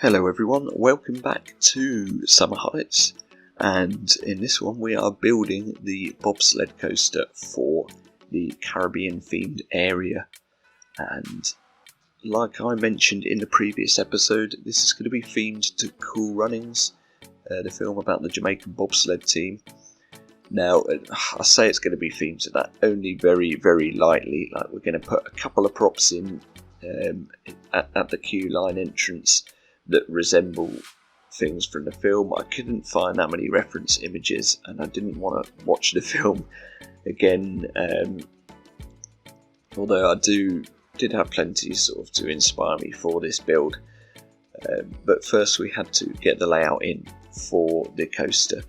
Hello everyone, welcome back to Summer Heights, and in this one we are building the bobsled coaster for the Caribbean themed area. And like I mentioned in the previous episode, this is going to be themed to Cool Runnings, the film about the Jamaican bobsled team. Now, I say it's going to be themed to that only very, very lightly. Like, we're going to put a couple of props in at the queue line entrance that resemble things from the film. I couldn't find that many reference images, and I didn't want to watch the film again. Although I did have plenty sort of to inspire me for this build. But first we had to get the layout in for the coaster,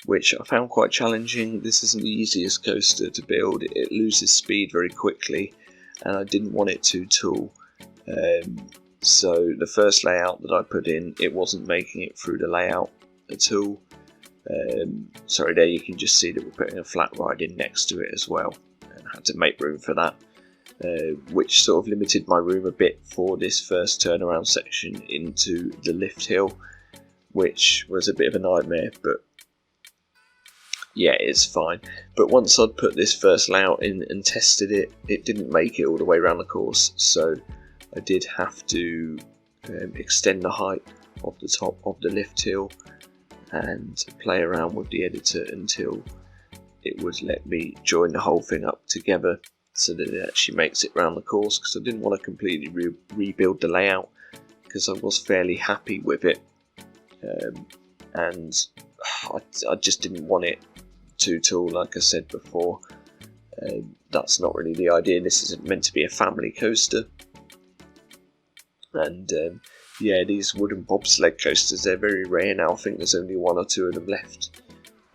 which I found quite challenging. This isn't the easiest coaster to build. It loses speed very quickly, and I didn't want it too tall. So the first layout that I put in, it wasn't making it through the layout at all. Sorry, there you can just see that we're putting a flat ride in next to it as well, and had to make room for that, which sort of limited my room a bit for this first turnaround section into the lift hill, which was a bit of a nightmare, but yeah, it's fine. But once I'd put this first layout in and tested it, it didn't make it all the way around the course, so I did have to extend the height of the top of the lift hill and play around with the editor until it would let me join the whole thing up together so that it actually makes it round the course, because I didn't want to completely rebuild the layout, because I was fairly happy with it, and I just didn't want it too tall, like I said before. That's not really the idea. This isn't meant to be a family coaster. And yeah, these wooden bobsled coasters, they're very rare now. I think there's only one or two of them left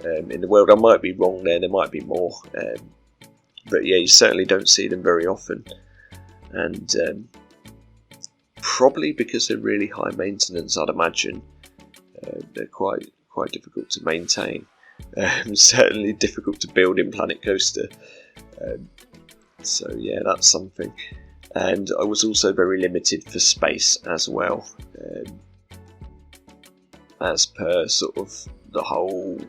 in the world. I might be wrong there might be more. But yeah, you certainly don't see them very often. And probably because they're really high maintenance, I'd imagine. They're quite difficult to maintain. Certainly difficult to build in Planet Coaster. So yeah, that's something. And I was also very limited for space as well, as per sort of the whole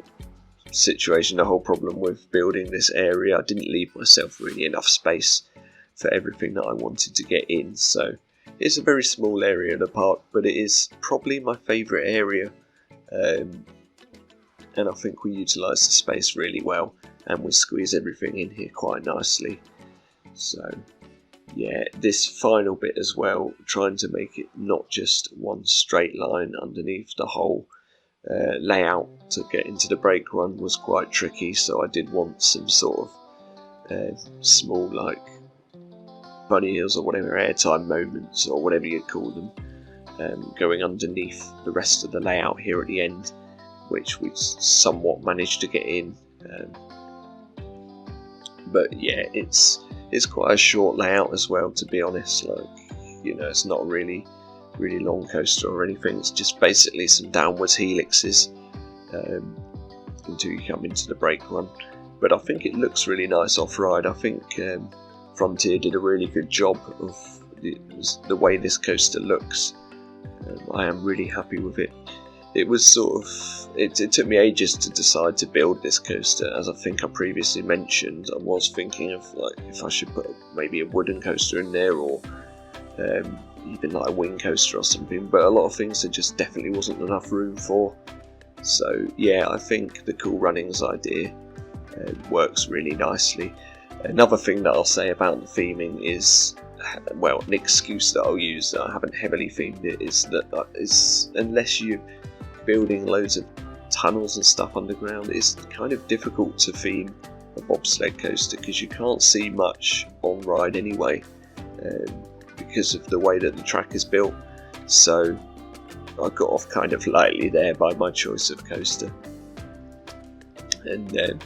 situation, the whole problem with building this area. I didn't leave myself really enough space for everything that I wanted to get in, so it's a very small area of the park, but it is probably my favourite area, and I think we utilise the space really well, and we squeeze everything in here quite nicely. So yeah, this final bit as well, trying to make it not just one straight line underneath the whole layout to get into the brake run, was quite tricky, so I did want some sort of small, like, bunny ears or whatever, airtime moments or whatever you'd call them, going underneath the rest of the layout here at the end, which we somewhat managed to get in. But yeah, it's quite a short layout as well, to be honest. Like, you know, it's not really long coaster or anything. It's just basically some downwards helixes until you come into the brake run. But I think it looks really nice off-ride. I think Frontier did a really good job of the way this coaster looks. I am really happy with it. It was sort of, it took me ages to decide to build this coaster. As I think I previously mentioned, I was thinking of, like, if I should put maybe a wooden coaster in there, or even like a wing coaster or something, but a lot of things there just definitely wasn't enough room for. So yeah, I think the Cool Runnings idea works really nicely. Another thing that I'll say about the theming is, well, an excuse that I'll use that I haven't heavily themed it, is that unless you're building loads of tunnels and stuff underground, it's kind of difficult to theme a bobsled coaster, because you can't see much on ride anyway, because of the way that the track is built. So I got off kind of lightly there by my choice of coaster. And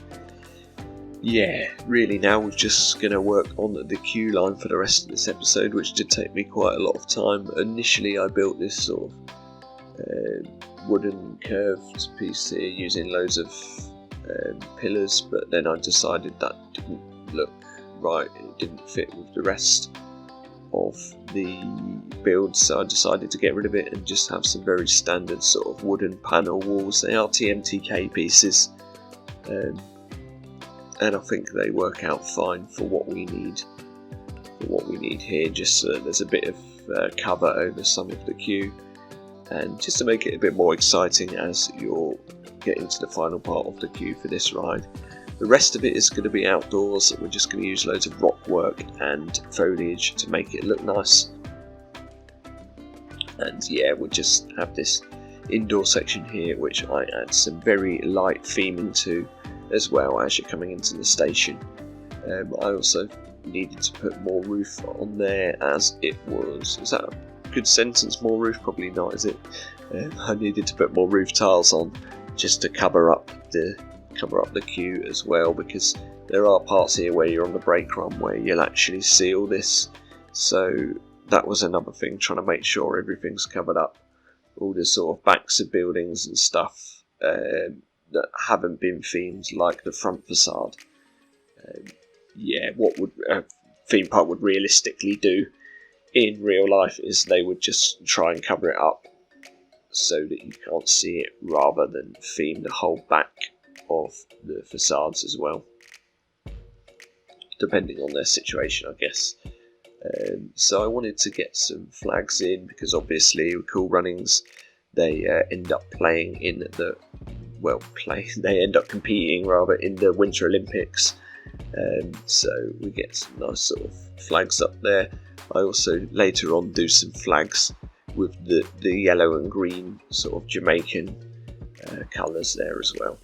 yeah, really now we're just going to work on the queue line for the rest of this episode, which did take me quite a lot of time. Initially I built this sort of wooden curved piece here using loads of pillars, but then I decided that didn't look right, it didn't fit with the rest of the build, so I decided to get rid of it and just have some very standard sort of wooden panel walls. They are TMTK pieces, and I think they work out fine for what we need. Here, just so there's a bit of cover over some of the queue, and just to make it a bit more exciting as you're getting to the final part of the queue for this ride. The rest of it is going to be outdoors. We're just going to use loads of rock work and foliage to make it look nice. And yeah, we'll just have this indoor section here, which I add some very light theming to, as well as you're coming into the station. I also needed to put more roof on there, as it was. Is that a good sentence? More roof? Probably not, is it? I needed to put more roof tiles on just to cover up the queue as well, because there are parts here where you're on the brake run where you'll actually see all this. So that was another thing, trying to make sure everything's covered up, all the sort of backs of buildings and stuff that haven't been themed, like the front facade. Yeah, what would a theme park would realistically do in real life is they would just try and cover it up so that you can't see it, rather than theme the whole back of the facades as well, depending on their situation, I guess. So I wanted to get some flags in, because obviously with Cool Runnings they end up playing in the they end up competing rather in the Winter Olympics. So we get some nice sort of flags up there. I also later on do some flags with the yellow and green sort of Jamaican colours there as well.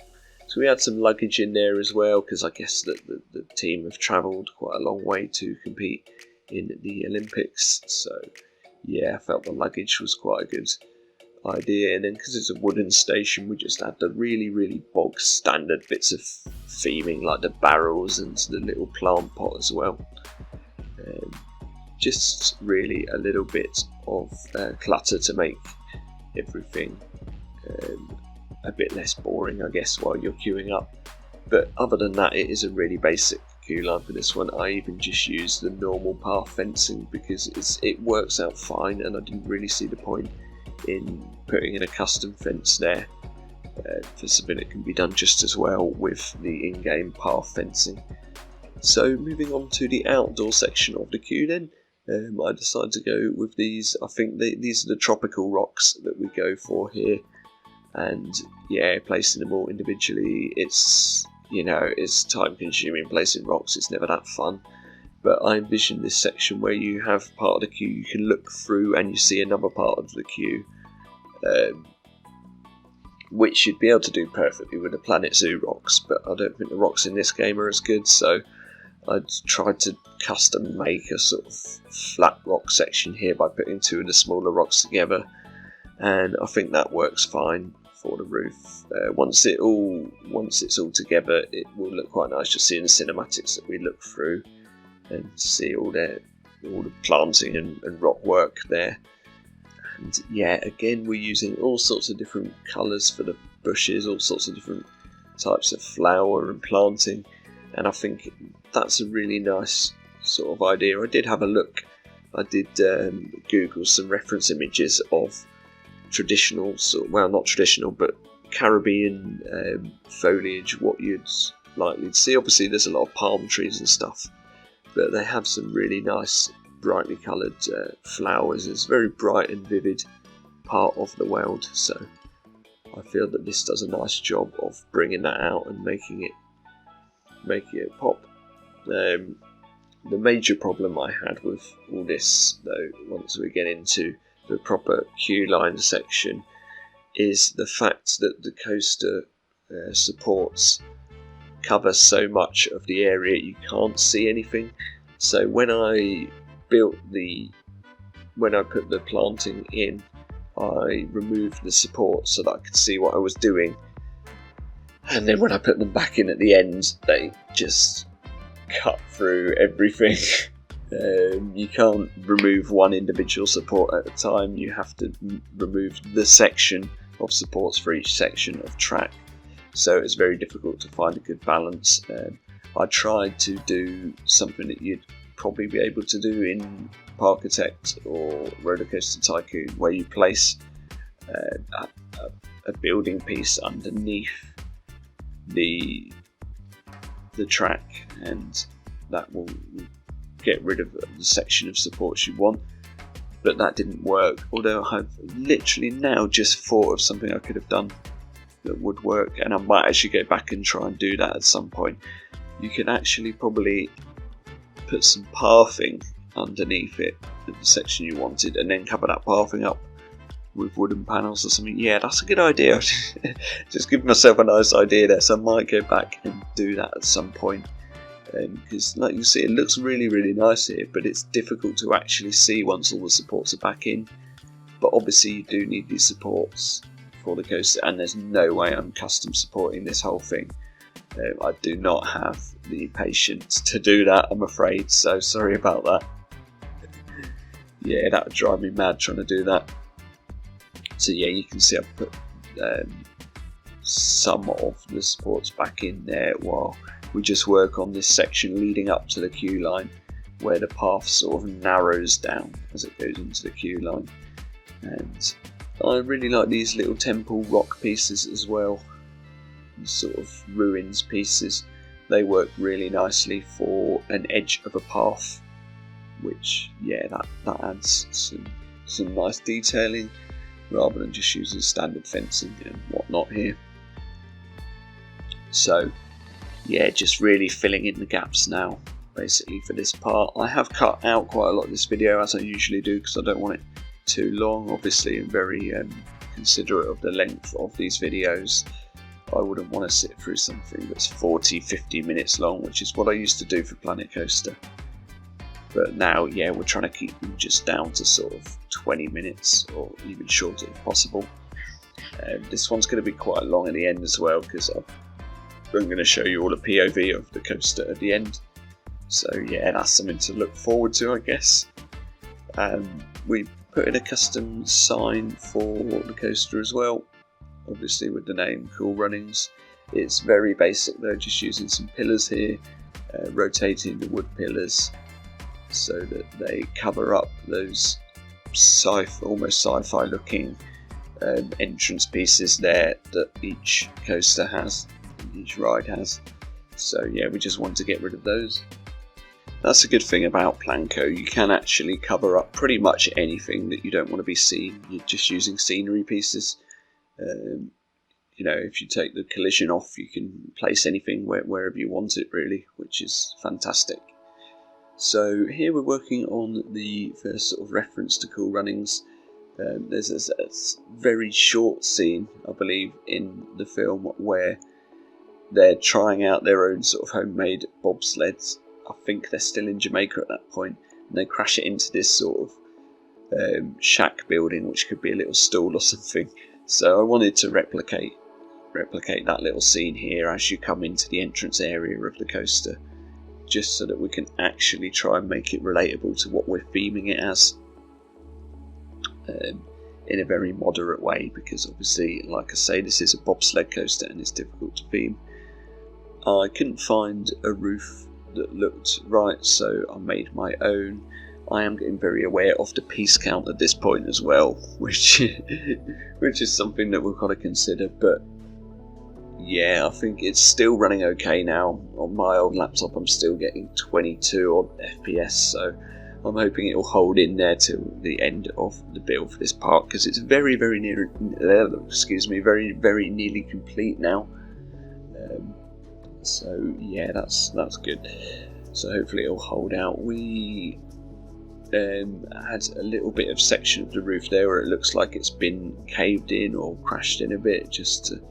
So we had some luggage in there as well, because I guess that the team have travelled quite a long way to compete in the Olympics. So yeah, I felt the luggage was quite a good idea. And then because it's a wooden station, we just had the really bog standard bits of theming, like the barrels and the little plant pot as well. Just really a little bit of clutter to make everything a bit less boring, I guess, while you're queuing up. But other than that, it is a really basic queue line for this one. I even just used the normal path fencing because it works out fine, and I didn't really see the point in putting in a custom fence there for something that can be done just as well with the in-game path fencing. So moving on to the outdoor section of the queue then, I decided to go with these. I think these are the tropical rocks that we go for here, and yeah, placing them all individually, it's time consuming placing rocks. It's never that fun. But I envision this section where you have part of the queue you can look through and you see another part of the queue, which you'd be able to do perfectly with the Planet Zoo rocks, but I don't think the rocks in this game are as good, so I tried to custom make a sort of flat rock section here by putting two of the smaller rocks together, and I think that works fine for the roof. Once it's all together, it will look quite nice just seeing the cinematics that we look through and see all the planting and rock work there. And yeah, again, we're using all sorts of different colours for the bushes, all sorts of different types of flower and planting, and I think that's a really nice sort of idea. I did have a look. I did Google some reference images of traditional, not traditional, but Caribbean foliage, what you'd likely to see. Obviously, there's a lot of palm trees and stuff, but they have some really nice, brightly coloured flowers. It's a very bright and vivid part of the world, so I feel that this does a nice job of bringing that out and making it pop. The major problem I had with all this, though, once we get into the proper queue line section, is the fact that the coaster supports cover so much of the area you can't see anything. So when I put the planting in, I removed the support so that I could see what I was doing, and then when I put them back in at the end, they just cut through everything. You can't remove one individual support at a time. You have to remove the section of supports for each section of track, so it's very difficult to find a good balance. I tried to do something that you'd probably be able to do in Parkitect or Roller Coaster Tycoon, where you place a building piece underneath the track, and that will get rid of the section of supports you want. But that didn't work, although I've literally now just thought of something I could have done that would work, and I might actually go back and try and do that at some point. You can actually probably put some pathing underneath it, the section you wanted, and then cover that pathing up with wooden panels or something. Yeah, that's a good idea. Just give myself a nice idea there, so I might go back and do that at some point. Because like you see, it looks really, really nice here, but it's difficult to actually see once all the supports are back in. But obviously you do need these supports for the coaster, and there's no way I'm custom supporting this whole thing. I do not have the patience to do that, I'm afraid, so sorry about that. Yeah, that would drive me mad trying to do that. So yeah, you can see I've put some of the supports back in there while we just work on this section leading up to the queue line, where the path sort of narrows down as it goes into the queue line. And I really like these little temple rock pieces as well, these sort of ruins pieces. They work really nicely for an edge of a path, which, yeah, that adds some nice detailing rather than just using standard fencing and whatnot here. So yeah, just really filling in the gaps now, basically, for this part. I have cut out quite a lot of this video, as I usually do, because I don't want it too long. Obviously, I'm very considerate of the length of these videos. I wouldn't want to sit through something that's 40-50 minutes long, which is what I used to do for Planet Coaster. But now, yeah, we're trying to keep them just down to sort of 20 minutes, or even shorter if possible. This one's going to be quite long at the end as well, because I'm going to show you all a POV of the coaster at the end. So yeah, that's something to look forward to, I guess. We put in a custom sign for the coaster as well, obviously with the name Cool Runnings. It's very basic though, just using some pillars here, rotating the wood pillars so that they cover up those almost sci-fi looking entrance pieces there that each coaster has. Each ride has. So yeah, we just want to get rid of those. That's a good thing about Planco. You can actually cover up pretty much anything that you don't want to be seen. You're just using scenery pieces. You know, if you take the collision off, you can place anything wherever you want it, really, which is fantastic. So here we're working on the first sort of reference to Cool Runnings. There's a very short scene, I believe, in the film where they're trying out their own sort of homemade bobsleds. I think they're still in Jamaica at that point, and they crash it into this sort of shack building, which could be a little stall or something. So I wanted to replicate that little scene here as you come into the entrance area of the coaster, just so that we can actually try and make it relatable to what we're theming it as, in a very moderate way, because obviously, like I say, this is a bobsled coaster and it's difficult to theme. I couldn't find a roof that looked right, so I made my own. I am getting very aware of the piece count at this point as well, which is something that we've got to consider. But yeah, I think it's still running okay now. On my old laptop, I'm still getting 22 odd FPS, so I'm hoping it will hold in there till the end of the build for this part, because it's very, very very nearly complete now. So yeah, that's good. So hopefully it'll hold out. We had a little bit of section of the roof there where it looks like it's been caved in or crashed in a bit, just to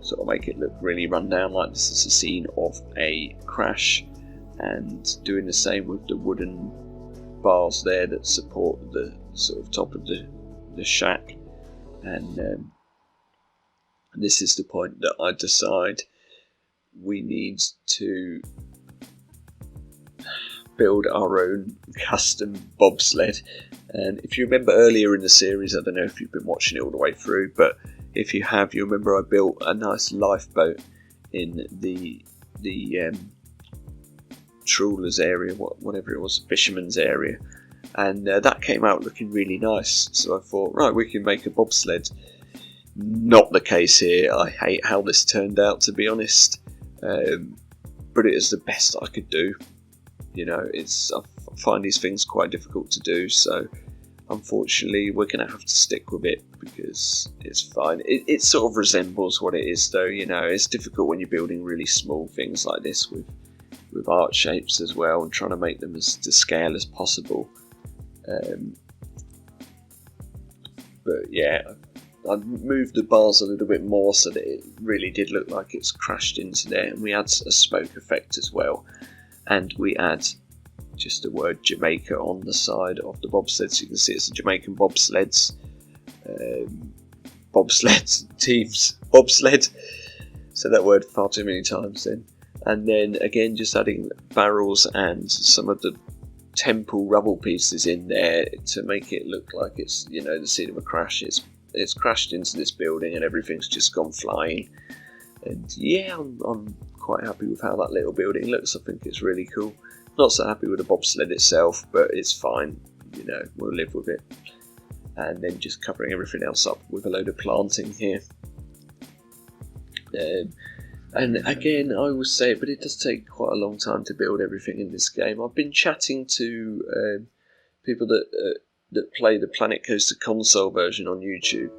sort of make it look really run down, like this is a scene of a crash. And doing the same with the wooden bars there that support the sort of top of the shack. And this is the point that I decide we need to build our own custom bobsled. And if you remember earlier in the series, I don't know if you've been watching it all the way through, but if you have, you remember I built a nice lifeboat in the trawler's area, whatever it was, fisherman's area, and that came out looking really nice. So I thought, right, we can make a bobsled. Not the case here. I hate how this turned out, to be honest, but it is the best I could do. You know, I find these things quite difficult to do, so unfortunately we're going to have to stick with it because it's fine. It sort of resembles what it is, though. You know, it's difficult when you're building really small things like this with art shapes as well, and trying to make them as to scale as possible. But yeah, I moved the bars a little bit more so that it really did look like it's crashed into there, and we add a smoke effect as well, and we add just the word Jamaica on the side of the bobsled, so you can see it's the Jamaican bobsleds, teams, bobsled. Said that word far too many times then. And then again, just adding barrels and some of the temple rubble pieces in there to make it look like it's, you know, the scene of a crash. It's crashed into this building and everything's just gone flying. And yeah, I'm quite happy with how that little building looks. I think it's really cool. Not so happy with the bobsled itself, but it's fine. You know, we'll live with it. And then just covering everything else up with a load of planting here. And again, I will say it, but it does take quite a long time to build everything in this game. I've been chatting to people that play the Planet Coaster console version on YouTube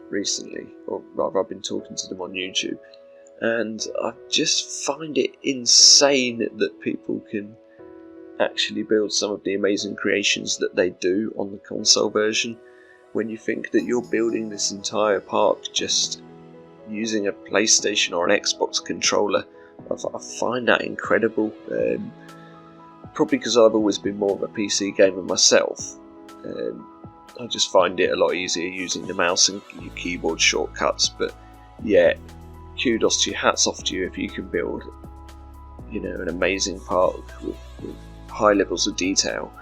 recently, or rather I've been talking to them on YouTube, and I just find it insane that people can actually build some of the amazing creations that they do on the console version, when you think that you're building this entire park just using a PlayStation or an Xbox controller. I find that incredible, probably because I've always been more of a PC gamer myself. I just find it a lot easier using the mouse and your keyboard shortcuts. But yeah, kudos to you, hats off to you if you can build, you know, an amazing park with high levels of detail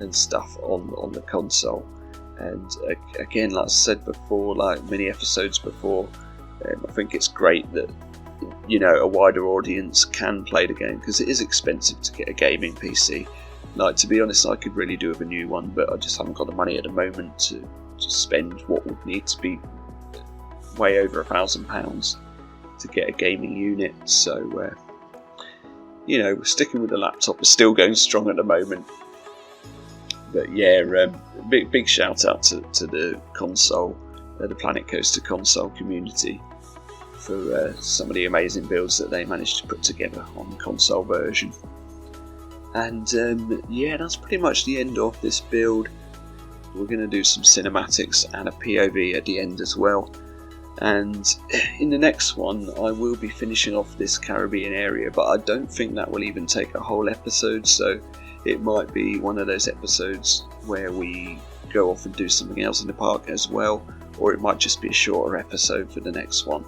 and stuff on the console. And again, like I said before, like many episodes before, I think it's great that, you know, a wider audience can play the game, because it is expensive to get a gaming PC. Like, to be honest, I could really do with a new one, but I just haven't got the money at the moment to spend what would need to be way over £1,000 to get a gaming unit. So, you know, we're sticking with the laptop. We're still going strong at the moment. But yeah, big shout out to the console, the Planet Coaster console community, for some of the amazing builds that they managed to put together on the console version. And yeah, that's pretty much the end of this build. We're going to do some cinematics and a POV at the end as well. And in the next one, I will be finishing off this Caribbean area, but I don't think that will even take a whole episode, so it might be one of those episodes where we go off and do something else in the park as well, or it might just be a shorter episode for the next one.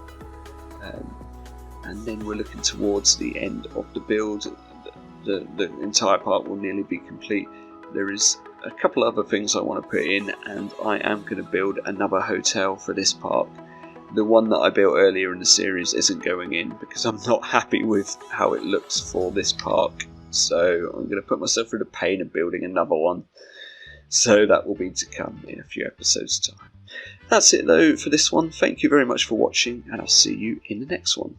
And then we're looking towards the end of the build. The entire park will nearly be complete. There is a couple other things I want to put in, and I am going to build another hotel for this park. The one that I built earlier in the series isn't going in because I'm not happy with how it looks for this park. So I'm going to put myself through the pain of building another one. So that will be to come in a few episodes' time. That's it though for this one. Thank you very much for watching, and I'll see you in the next one.